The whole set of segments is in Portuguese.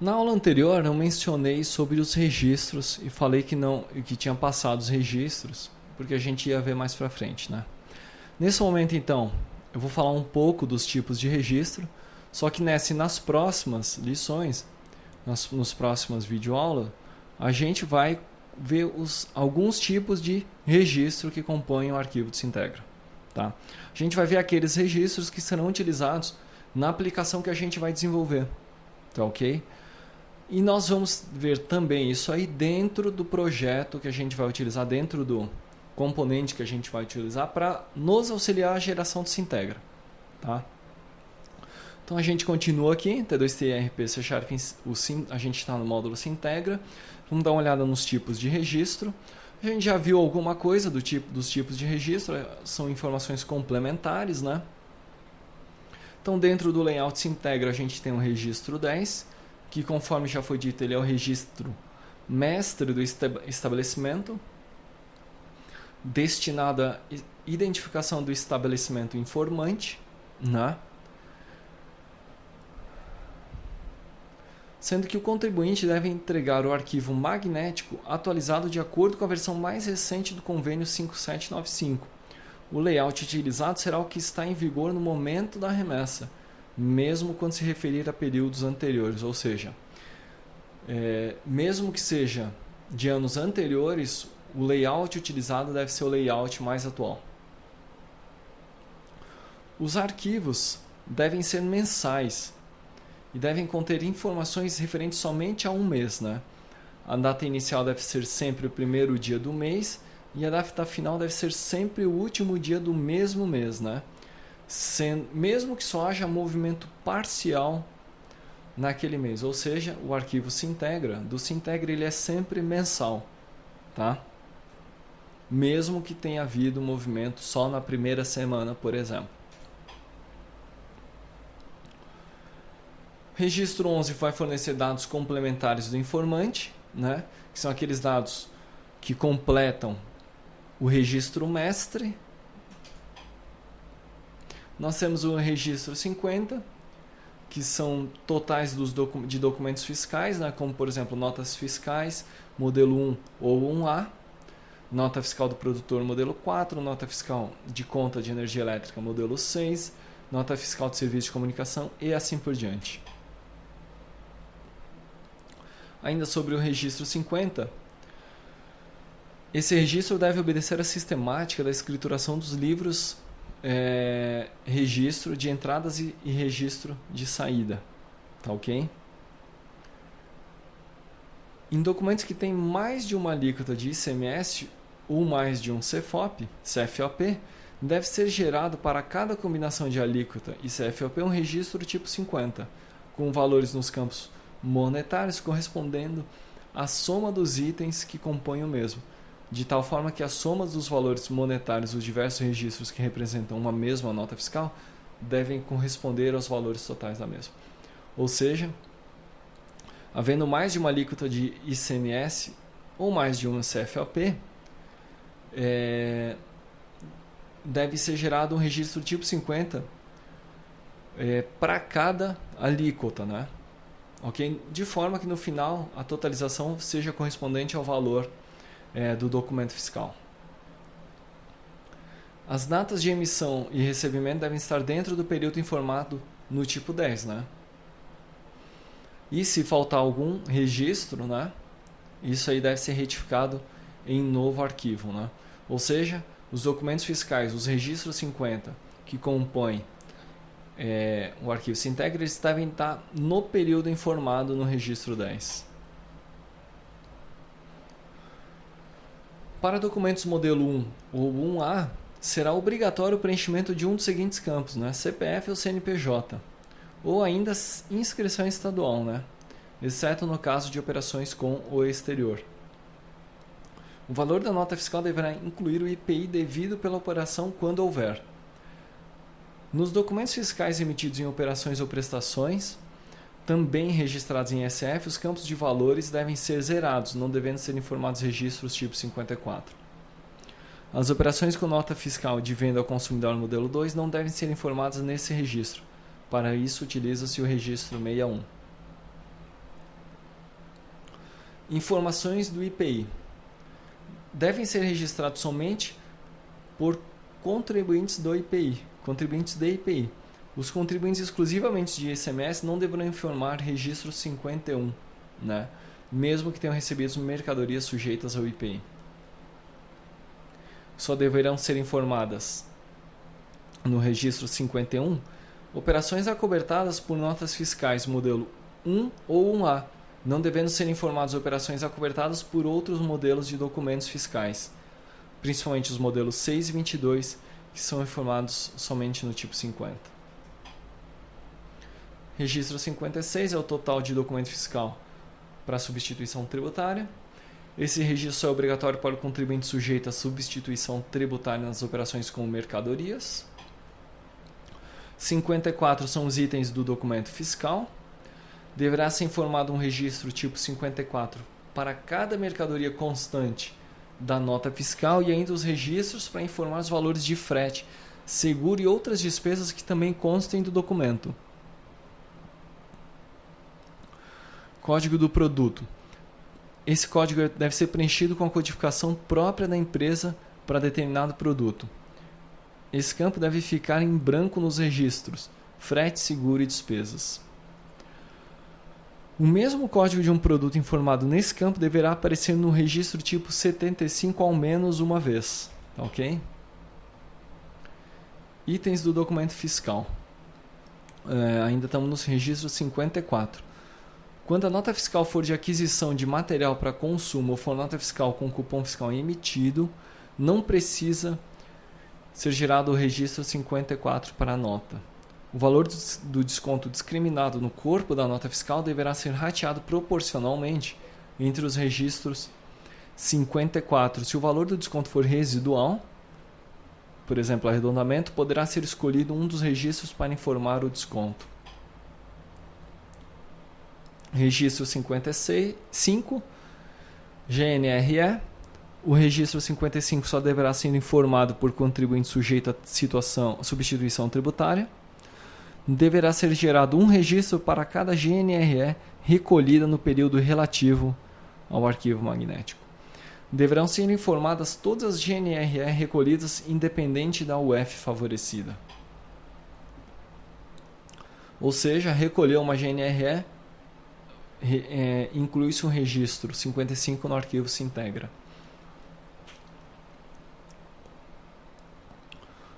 Na aula anterior eu mencionei sobre os registros e falei que tinha passado os registros, porque a gente ia ver mais para frente, né? Nesse momento então, eu vou falar um pouco dos tipos de registro, só que nas próximas lições, nos próximas videoaulas, a gente vai ver alguns tipos de registro que compõem o arquivo de Sintegra. Tá? A gente vai ver aqueles registros que serão utilizados na aplicação que a gente vai desenvolver. Tá, ok? E nós vamos ver também isso aí dentro do projeto que a gente vai utilizar, dentro do componente que a gente vai utilizar para nos auxiliar a geração de Sintegra. Tá? Então a gente continua aqui, T2TRP C Sharp, a gente está no módulo Sintegra. Vamos dar uma olhada nos tipos de registro. A gente já viu alguma coisa dos tipos de registro, são informações complementares, né? Então dentro do layout Sintegra a gente tem o registro 10, que conforme já foi dito, ele é o registro mestre do estabelecimento, destinado à identificação do estabelecimento informante, né? Sendo que o contribuinte deve entregar o arquivo magnético atualizado de acordo com a versão mais recente do convênio 5795. O layout utilizado será o que está em vigor no momento da remessa, mesmo quando se referir a períodos anteriores, ou seja, mesmo que seja de anos anteriores, o layout utilizado deve ser o layout mais atual. Os arquivos devem ser mensais e devem conter informações referentes somente a um mês, né? A data inicial deve ser sempre o primeiro dia do mês e a data final deve ser sempre o último dia do mesmo mês, né? Mesmo que só haja movimento parcial naquele mês, ou seja, o arquivo do Sintegra ele é sempre mensal, tá? Mesmo que tenha havido movimento só na primeira semana, por exemplo. Registro 11 vai fornecer dados complementares do informante, né? Que são aqueles dados que completam o registro mestre. Nós temos o registro 50, que são totais de documentos fiscais, né? Como por exemplo notas fiscais, modelo 1 ou 1A, nota fiscal do produtor, modelo 4, nota fiscal de conta de energia elétrica, modelo 6, nota fiscal de serviço de comunicação e assim por diante. Ainda sobre o registro 50, esse registro deve obedecer à sistemática da escrituração dos livros, registro de entradas e registro de saída. Tá ok? Em documentos que têm mais de uma alíquota de ICMS ou mais de um CFOP, deve ser gerado para cada combinação de alíquota e CFOP um registro tipo 50, com valores nos campos monetários correspondendo à soma dos itens que compõem o mesmo, de tal forma que a soma dos valores monetários dos diversos registros que representam uma mesma nota fiscal devem corresponder aos valores totais da mesma. Ou seja, havendo mais de uma alíquota de ICMS ou mais de uma CFOP, deve ser gerado um registro tipo 50 para cada alíquota, né? Okay? De forma que no final a totalização seja correspondente ao valor do documento fiscal. As datas de emissão e recebimento devem estar dentro do período informado no tipo 10, né? E se faltar algum registro, né? Isso aí deve ser retificado em novo arquivo, né? Ou seja, os documentos fiscais, os registros 50 que compõem o arquivo Sintegra, eles devem estar no período informado no registro 10. Para documentos modelo 1 ou 1A, será obrigatório o preenchimento de um dos seguintes campos, né? CPF ou CNPJ, ou ainda inscrição estadual, né? Exceto no caso de operações com o exterior. O valor da nota fiscal deverá incluir o IPI devido pela operação quando houver. Nos documentos fiscais emitidos em operações ou prestações, também registrados em SF, os campos de valores devem ser zerados, não devendo ser informados registros tipo 54. As operações com nota fiscal de venda ao consumidor modelo 2 não devem ser informadas nesse registro. Para isso, utiliza-se o registro 61. Informações do IPI devem ser registrados somente por contribuintes do IPI, contribuintes de IPI. Os contribuintes exclusivamente de ICMS não deverão informar registro 51, né? Mesmo que tenham recebido mercadorias sujeitas ao IPI. Só deverão ser informadas no registro 51 operações acobertadas por notas fiscais modelo 1 ou 1A, não devendo ser informadas operações acobertadas por outros modelos de documentos fiscais, principalmente os modelos 6 e 22, que são informados somente no tipo 50. Registro 56 é o total de documento fiscal para substituição tributária. Esse registro é obrigatório para o contribuinte sujeito à substituição tributária nas operações com mercadorias. 54 são os itens do documento fiscal. Deverá ser informado um registro tipo 54 para cada mercadoria constante da nota fiscal e ainda os registros para informar os valores de frete, seguro e outras despesas que também constem do documento. Código do produto. Esse código deve ser preenchido com a codificação própria da empresa para determinado produto. Esse campo deve ficar em branco nos registros, frete, seguro e despesas. O mesmo código de um produto informado nesse campo deverá aparecer no registro tipo 75 ao menos uma vez. Ok? Itens do documento fiscal. Ainda estamos no registro 54. Quando a nota fiscal for de aquisição de material para consumo ou for nota fiscal com cupom fiscal emitido, não precisa ser gerado o registro 54 para a nota. O valor do desconto discriminado no corpo da nota fiscal deverá ser rateado proporcionalmente entre os registros 54. Se o valor do desconto for residual, por exemplo, arredondamento, poderá ser escolhido um dos registros para informar o desconto. Registro 55, GNRE. O registro 55 só deverá ser informado por contribuinte sujeito à substituição tributária. Deverá ser gerado um registro para cada GNRE recolhida no período relativo ao arquivo magnético. Deverão ser informadas todas as GNRE recolhidas independente da UF favorecida. Ou seja, recolher uma GNRE inclui-se um registro 55 no arquivo se integra.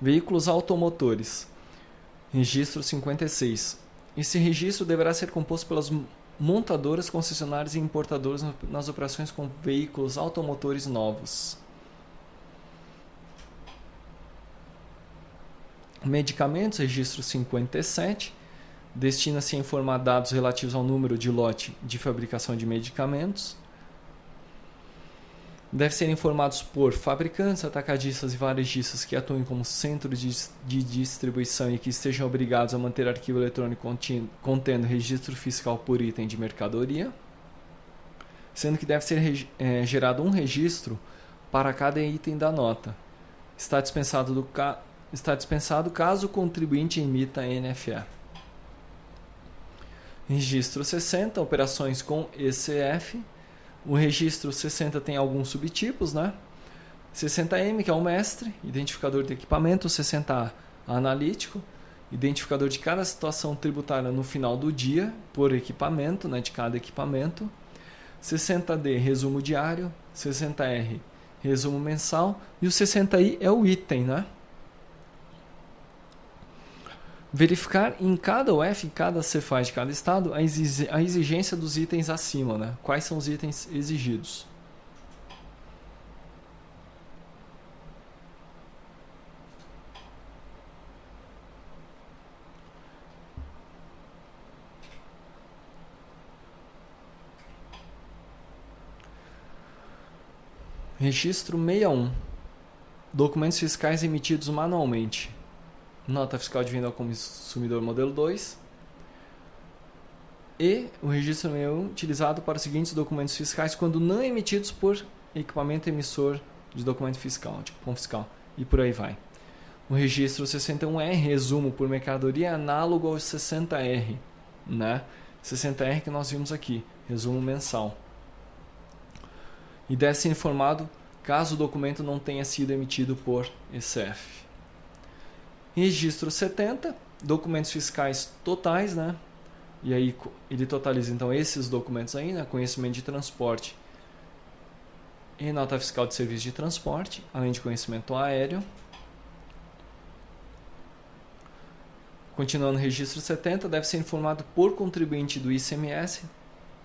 Veículos automotores. Registro 56. Esse registro deverá ser composto pelas montadoras, concessionárias e importadoras nas operações com veículos automotores novos. Medicamentos, registro 57. Destina-se a informar dados relativos ao número de lote de fabricação de medicamentos. Deve ser informados por fabricantes, atacadistas e varejistas que atuem como centro de distribuição e que estejam obrigados a manter arquivo eletrônico contendo registro fiscal por item de mercadoria, sendo que deve ser gerado um registro para cada item da nota. Está dispensado caso o contribuinte emita NFE. Registro 60, operações com ECF. O registro 60 tem alguns subtipos, né? 60M, que é o mestre, identificador de equipamento. 60A, analítico, identificador de cada situação tributária no final do dia, por equipamento, né, de cada equipamento. 60D, resumo diário. 60R, resumo mensal. E o 60I é o item, né? Verificar em cada UF, em cada Cefaz de cada estado, a exigência dos itens acima, né? Quais são os itens exigidos. Registro 61. Documentos fiscais emitidos manualmente. Nota fiscal de venda ao consumidor modelo 2. E o registro 61 utilizado para os seguintes documentos fiscais quando não emitidos por equipamento emissor de documento fiscal, de cupom fiscal. E por aí vai. O registro 61R, resumo por mercadoria, análogo ao 60R. Né? 60R que nós vimos aqui, resumo mensal. e deve ser informado caso o documento não tenha sido emitido por ECF. Registro 70, documentos fiscais totais, né? E aí ele totaliza então esses documentos aí, né? Conhecimento de transporte e nota fiscal de serviço de transporte, além de conhecimento aéreo. Continuando, registro 70, deve ser informado por contribuinte do ICMS,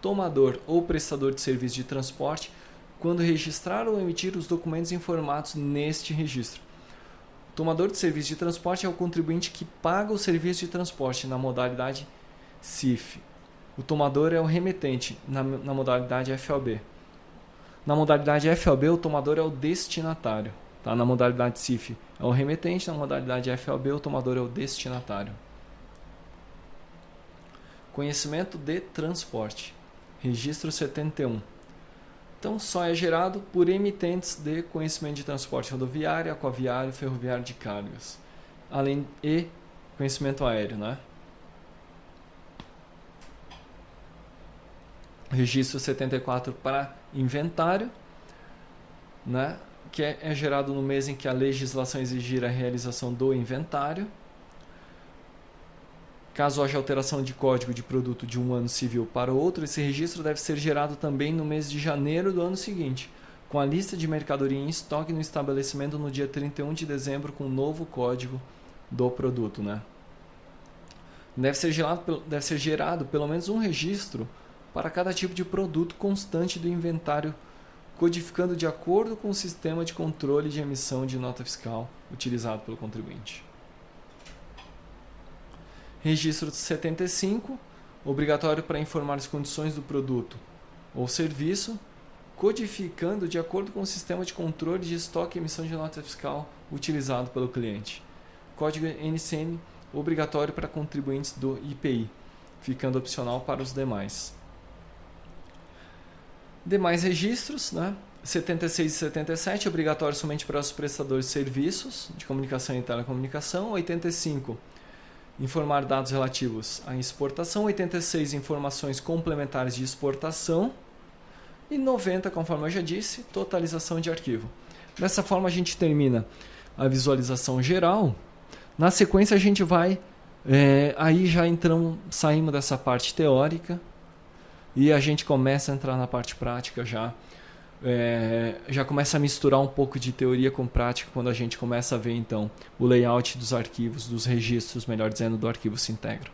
tomador ou prestador de serviço de transporte, quando registrar ou emitir os documentos informados neste registro. O tomador de serviço de transporte é o contribuinte que paga o serviço de transporte na modalidade CIF. O tomador é o remetente na modalidade FOB. Na modalidade FOB, o tomador é o destinatário. Tá? Na modalidade CIF é o remetente, na modalidade FOB, o tomador é o destinatário. Conhecimento de transporte. Registro 71. Então, só é gerado por emitentes de conhecimento de transporte rodoviário, aquaviário, ferroviário de cargas. Além de conhecimento aéreo, né? Registro 74 para inventário, né? Que é gerado no mês em que a legislação exigir a realização do inventário. Caso haja alteração de código de produto de um ano civil para outro, esse registro deve ser gerado também no mês de janeiro do ano seguinte, com a lista de mercadoria em estoque no estabelecimento no dia 31 de dezembro com o novo código do produto, né? Deve ser gerado pelo menos um registro para cada tipo de produto constante do inventário, codificando de acordo com o sistema de controle de emissão de nota fiscal utilizado pelo contribuinte. Registro 75, obrigatório para informar as condições do produto ou serviço, codificando de acordo com o sistema de controle de estoque e emissão de nota fiscal utilizado pelo cliente. Código NCM, obrigatório para contribuintes do IPI, ficando opcional para os demais. Demais registros, né? 76 e 77, obrigatório somente para os prestadores de serviços de comunicação e telecomunicação. 85, informar dados relativos à exportação. 86, informações complementares de exportação. E 90, conforme eu já disse, totalização de arquivo. Dessa forma a gente termina a visualização geral. Na sequência a gente vai, aí já saímos dessa parte teórica e a gente começa a entrar na parte prática já. Já começa a misturar um pouco de teoria com prática quando a gente começa a ver então o layout dos arquivos, dos registros, melhor dizendo, do arquivo Sintegra.